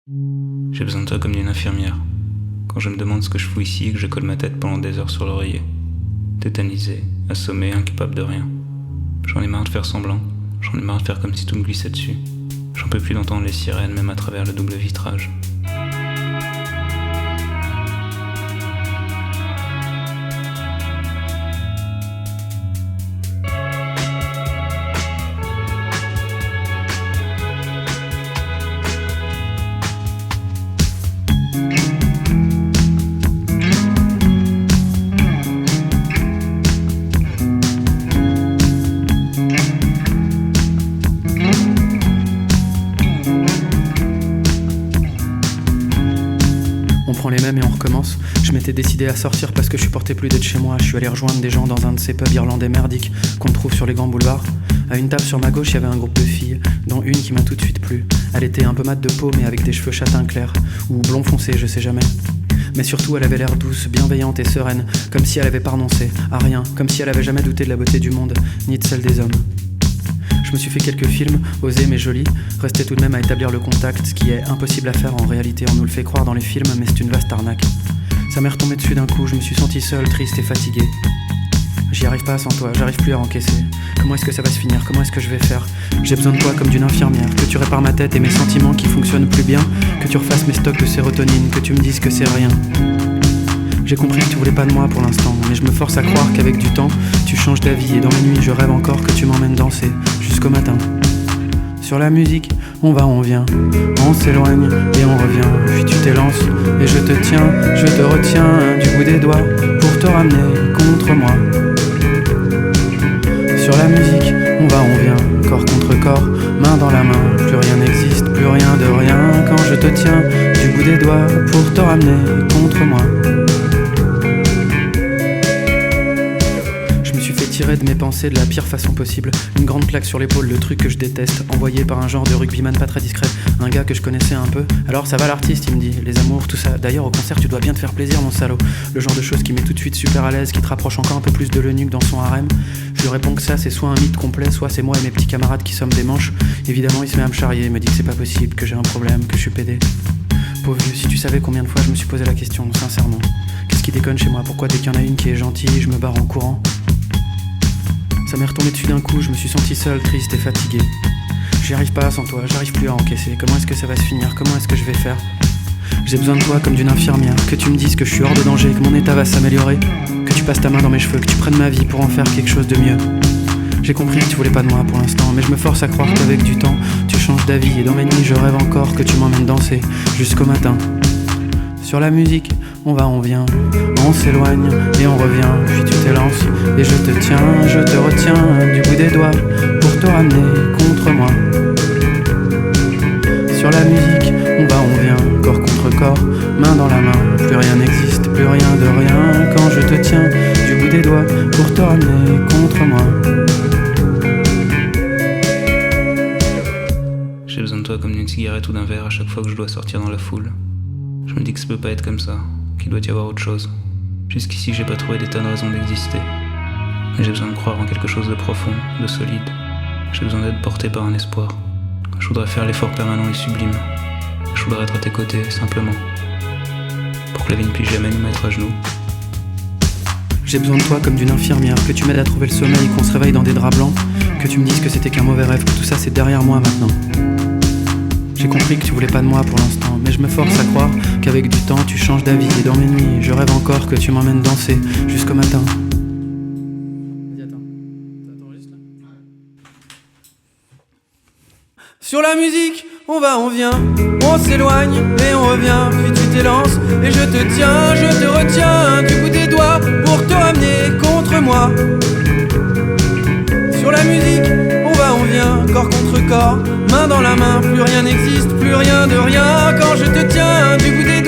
J'ai besoin de toi comme d'une infirmière. Quand je me demande ce que je fous ici et que je colle ma tête pendant des heures sur l'oreiller. Tétanisé, assommé, incapable de rien. J'en ai marre de faire semblant. J'en ai marre de faire comme si tout me glissait dessus. J'en peux plus d'entendre les sirènes, même à travers le double vitrage. On prend les mêmes et on recommence. Je m'étais décidé à sortir parce que je supportais plus d'être chez moi. Je suis allé rejoindre des gens dans un de ces pubs irlandais merdiques qu'on trouve sur les grands boulevards. À une table sur ma gauche, il y avait un groupe de filles, dont une qui m'a tout de suite plu. Elle était un peu mate de peau mais avec des cheveux châtain clairs, ou blond foncé, je sais jamais. Mais surtout, elle avait l'air douce, bienveillante et sereine, comme si elle avait pas renoncé à rien, comme si elle avait jamais douté de la beauté du monde, ni de celle des hommes. Je me suis fait quelques films, osés mais jolis, restait tout de même à établir le contact, ce qui est impossible à faire en réalité, on nous le fait croire dans les films, mais c'est une vaste arnaque. Ça m'est retombé dessus d'un coup, je me suis senti seul, triste et fatigué. J'y arrive pas sans toi, j'arrive plus à encaisser. Comment est-ce que ça va se finir? Comment est-ce que je vais faire? J'ai besoin de toi comme d'une infirmière, que tu répares ma tête et mes sentiments qui fonctionnent plus bien, que tu refasses mes stocks de sérotonine, que tu me dises que c'est rien. J'ai compris que tu voulais pas de moi pour l'instant, mais je me force à croire qu'avec du temps, tu changes d'avis et dans mes nuits je rêve encore que tu m'emmènes danser, jusqu'au matin. Sur la musique, on va, on vient, on s'éloigne et on revient, puis tu t'élances et je te tiens, je te retiens du bout des doigts pour te ramener contre moi. Sur la musique, on va, on vient, corps contre corps, main dans la main, plus rien n'existe, plus rien de rien quand je te tiens du bout des doigts pour te ramener contre moi. Tirer de mes pensées de la pire façon possible. Une grande claque sur l'épaule, le truc que je déteste, envoyé par un genre de rugbyman pas très discret, un gars que je connaissais un peu. Alors ça va l'artiste, il me dit, les amours, tout ça. D'ailleurs au concert tu dois bien te faire plaisir mon salaud. Le genre de choses qui met tout de suite super à l'aise, qui te rapproche encore un peu plus de l'eunuque dans son harem. Je lui réponds que ça c'est soit un mythe complet, soit c'est moi et mes petits camarades qui sommes des manches. Évidemment il se met à me charrier, me dit que c'est pas possible, que j'ai un problème, que je suis pédé. Pauvre vieux, si tu savais combien de fois je me suis posé la question, sincèrement. Qu'est-ce qui déconne chez moi? Pourquoi dès qu'il y en a une qui est gentille, je me barre en courant? Ça m'est retombé dessus d'un coup, je me suis senti seul, triste et fatigué. J'y arrive pas sans toi, j'arrive plus à encaisser. Comment est-ce que ça va se finir? Comment est-ce que je vais faire? J'ai besoin de toi comme d'une infirmière, que tu me dises que je suis hors de danger, que mon état va s'améliorer, que tu passes ta main dans mes cheveux, que tu prennes ma vie pour en faire quelque chose de mieux. J'ai compris que tu voulais pas de moi pour l'instant, mais je me force à croire qu'avec du temps, tu changes d'avis et dans mes nuits je rêve encore que tu m'emmènes danser jusqu'au matin. Sur la musique, on va, on vient, on s'éloigne et on revient, puis tu t'élances et je te tiens, je te retiens du bout des doigts pour te ramener contre moi. Sur la musique, on va, on vient, corps contre corps, main dans la main, plus rien n'existe, plus rien de rien quand je te tiens du bout des doigts pour te ramener contre moi. J'ai besoin de toi comme d'une cigarette ou d'un verre à chaque fois que je dois sortir dans la foule. Je me dis que ça peut pas être comme ça, qu'il doit y avoir autre chose. Jusqu'ici, j'ai pas trouvé des tonnes de raisons d'exister. Mais j'ai besoin de croire en quelque chose de profond, de solide. J'ai besoin d'être porté par un espoir. Je voudrais faire l'effort permanent et sublime. Je voudrais être à tes côtés, simplement. Pour que la vie ne puisse jamais nous mettre à genoux. J'ai besoin de toi comme d'une infirmière, que tu m'aides à trouver le sommeil, qu'on se réveille dans des draps blancs, que tu me dises que c'était qu'un mauvais rêve, que tout ça c'est derrière moi maintenant. J'ai compris que tu voulais pas de moi pour l'instant, mais je me force à croire qu'avec du temps tu changes d'avis et dans mes nuits je rêve encore que tu m'emmènes danser jusqu'au matin. Sur la musique, on va, on vient, on s'éloigne et on revient, puis tu t'élances et je te tiens, je te retiens du bout des doigts pour te ramener contre moi. Sur la musique, on va, on vient, corps contre corps, main dans la main, plus rien n'existe, plus rien de rien quand je te tiens du bout des